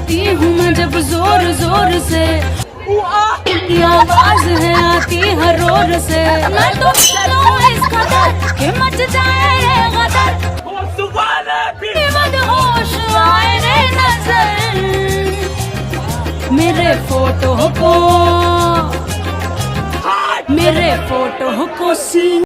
जाती हूँ मैं जब जोर जोर से, की आवाज है आती हर रोर से। मैं तो चलूं इस कदर कि मच जाए ये गदर, मदहोश आए रे नजर मेरे फोटो को, मेरे फोटो को सी